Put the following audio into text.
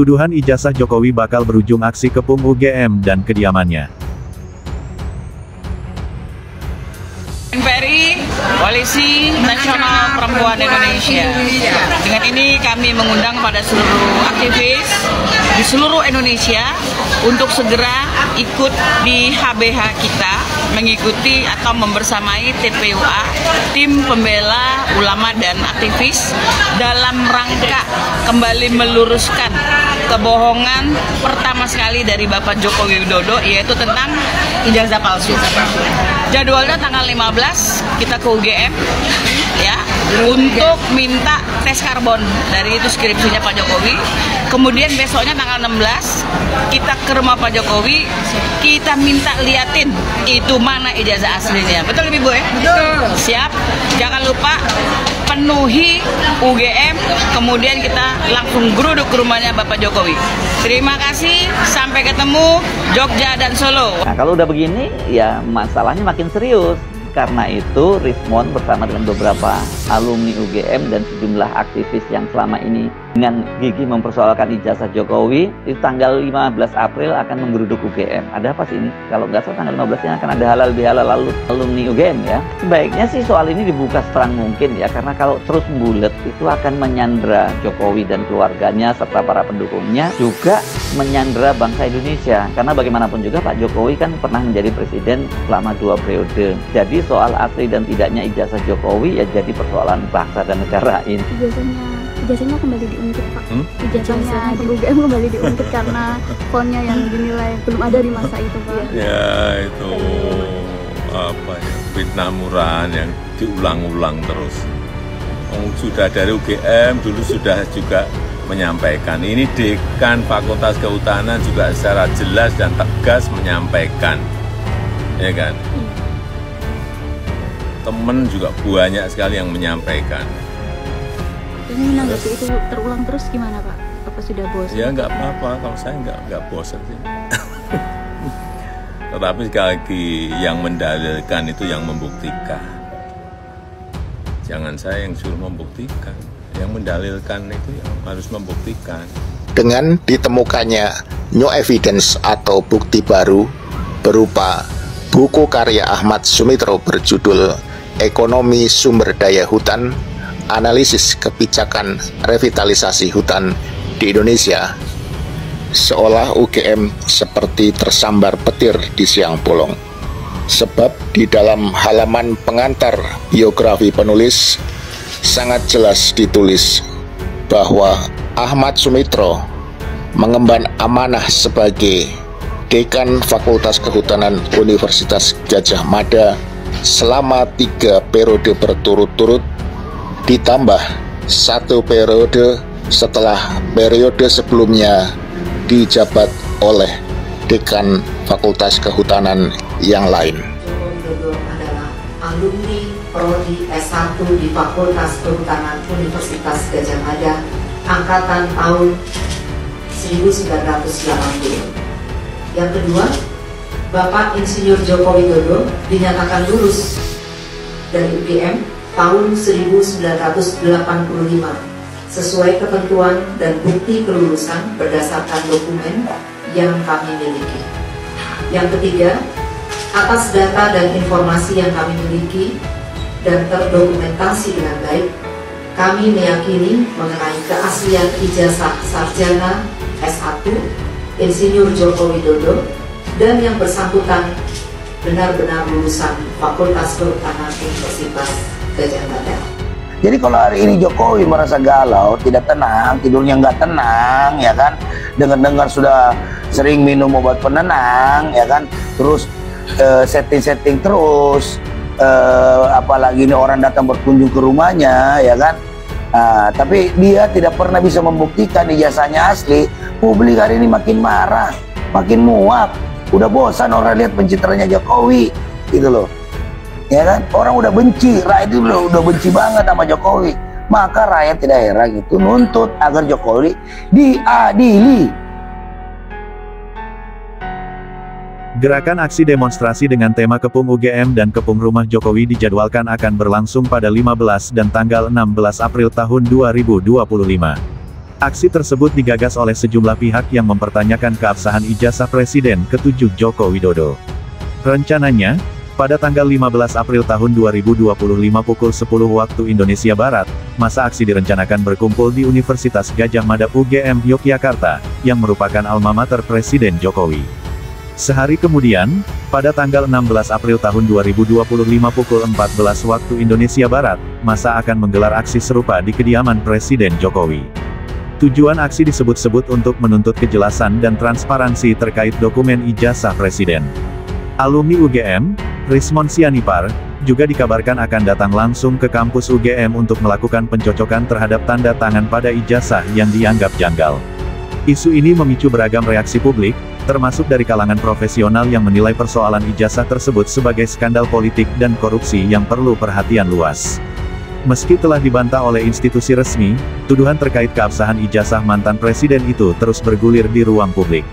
Tuduhan ijazah Jokowi bakal berujung aksi kepung UGM dan kediamannya. NPRI, Koalisi Nasional Perempuan Indonesia. Dengan ini kami mengundang pada seluruh aktivis di seluruh Indonesia untuk segera ikut di HBH kita, mengikuti atau membersamai TPUA, Tim Pembela Ulama dan Aktivis, dalam rangka kembali meluruskan kebohongan pertama sekali dari Bapak Joko Widodo, yaitu tentang ijazah palsu. Jadwalnya tanggal 15 kita ke UGM ya, untuk minta tes karbon dari itu skripsinya Pak Jokowi. Kemudian besoknya tanggal 16 kita ke rumah Pak Jokowi, kita minta liatin itu mana ijazah aslinya. Betul Ibu ya? Betul. Siap. Jangan lupa penuhi UGM, kemudian kita langsung geruduk ke rumahnya Bapak Jokowi. Terima kasih, sampai ketemu Jogja dan Solo. Nah, kalau udah begini ya masalahnya makin serius. Karena itu Rismon bersama dengan beberapa alumni UGM dan sejumlah aktivis yang selama ini dengan gigih mempersoalkan ijazah Jokowi, itu tanggal 15 April akan menggeruduk UGM. Ada apa sih ini? Kalau nggak salah tanggal 15-nya akan ada halal bihalal lalu alumni UGM ya. Sebaiknya sih soal ini dibuka seterang mungkin ya, karena kalau terus bulet itu akan menyandra Jokowi dan keluarganya serta para pendukungnya, juga menyandra bangsa Indonesia. Karena bagaimanapun juga Pak Jokowi kan pernah menjadi presiden selama 2 periode. Jadi soal asli dan tidaknya ijazah Jokowi ya jadi persoalan bangsa dan negara ini. Ijazahnya kembali diungkit Pak. Ijazahnya UGM kembali diungkit karena fontnya yang dinilai belum ada di masa itu Pak. Ya itu apa ya, fitnah murahan yang diulang-ulang terus. Sudah dari UGM dulu sudah juga menyampaikan, ini dekan Fakultas Kehutanan juga secara jelas dan tegas menyampaikan, ya kan? Temen juga banyak sekali yang menyampaikan. Ini menanggapi itu terulang terus gimana Pak? Apa sudah bosan? Ya nggak apa-apa, kalau saya nggak bosan sih. Tetapi sekali lagi yang mendalilkan itu yang membuktikan. Jangan saya yang suruh membuktikan, yang mendalilkan itu yang harus membuktikan. Dengan ditemukannya new evidence atau bukti baru berupa buku karya Ahmad Sumitro berjudul Ekonomi Sumber Daya Hutan, Analisis Kebijakan Revitalisasi Hutan di Indonesia, seolah UGM seperti tersambar petir di siang bolong. Sebab di dalam halaman pengantar biografi penulis sangat jelas ditulis bahwa Ahmad Sumitro mengemban amanah sebagai Dekan Fakultas Kehutanan Universitas Gadjah Mada selama 3 periode berturut-turut, ditambah 1 periode setelah periode sebelumnya dijabat oleh Dekan Fakultas Kehutanan yang lain. Joko Widodo adalah alumni Prodi S1 di Fakultas Kehutanan Universitas Gadjah Mada angkatan tahun 1980. Yang kedua, Bapak Insinyur Joko Widodo dinyatakan lulus dari UGM tahun 1985 sesuai ketentuan dan bukti kelulusan berdasarkan dokumen yang kami miliki. Yang ketiga, atas data dan informasi yang kami miliki dan terdokumentasi dengan baik, kami meyakini mengenai keaslian ijazah sarjana S1 Insinyur Joko Widodo dan yang bersangkutan benar-benar lulusan Fakultas Kehutanan Universitas Gadjah Mada. Jadi kalau hari ini Jokowi merasa galau, tidak tenang, tidurnya nggak tenang, ya kan? Dengar-dengar sudah sering minum obat penenang, ya kan? Terus setting-setting terus, apalagi ini orang datang berkunjung ke rumahnya, ya kan? Tapi dia tidak pernah bisa membuktikan ijazahnya asli. Publik hari ini makin marah, makin muak. Udah bosan orang lihat pencitraannya Jokowi, gitu loh. Ya kan, orang udah benci, rakyat itu udah benci banget sama Jokowi. Maka rakyat tidak heran itu nuntut agar Jokowi diadili. Gerakan aksi demonstrasi dengan tema Kepung UGM dan Kepung Rumah Jokowi dijadwalkan akan berlangsung pada 15 dan tanggal 16 April tahun 2025. Aksi tersebut digagas oleh sejumlah pihak yang mempertanyakan keabsahan ijazah Presiden ke-7 Joko Widodo. Rencananya, pada tanggal 15 April tahun 2025 pukul 10 waktu Indonesia Barat, masa aksi direncanakan berkumpul di Universitas Gadjah Mada UGM Yogyakarta, yang merupakan alma mater Presiden Jokowi. Sehari kemudian, pada tanggal 16 April tahun 2025 pukul 14 waktu Indonesia Barat, masa akan menggelar aksi serupa di kediaman Presiden Jokowi. Tujuan aksi disebut-sebut untuk menuntut kejelasan dan transparansi terkait dokumen ijazah Presiden. Alumni UGM, Rismon Sianipar, juga dikabarkan akan datang langsung ke kampus UGM untuk melakukan pencocokan terhadap tanda tangan pada ijazah yang dianggap janggal. Isu ini memicu beragam reaksi publik, termasuk dari kalangan profesional yang menilai persoalan ijazah tersebut sebagai skandal politik dan korupsi yang perlu perhatian luas. Meski telah dibantah oleh institusi resmi, tuduhan terkait keabsahan ijazah mantan presiden itu terus bergulir di ruang publik.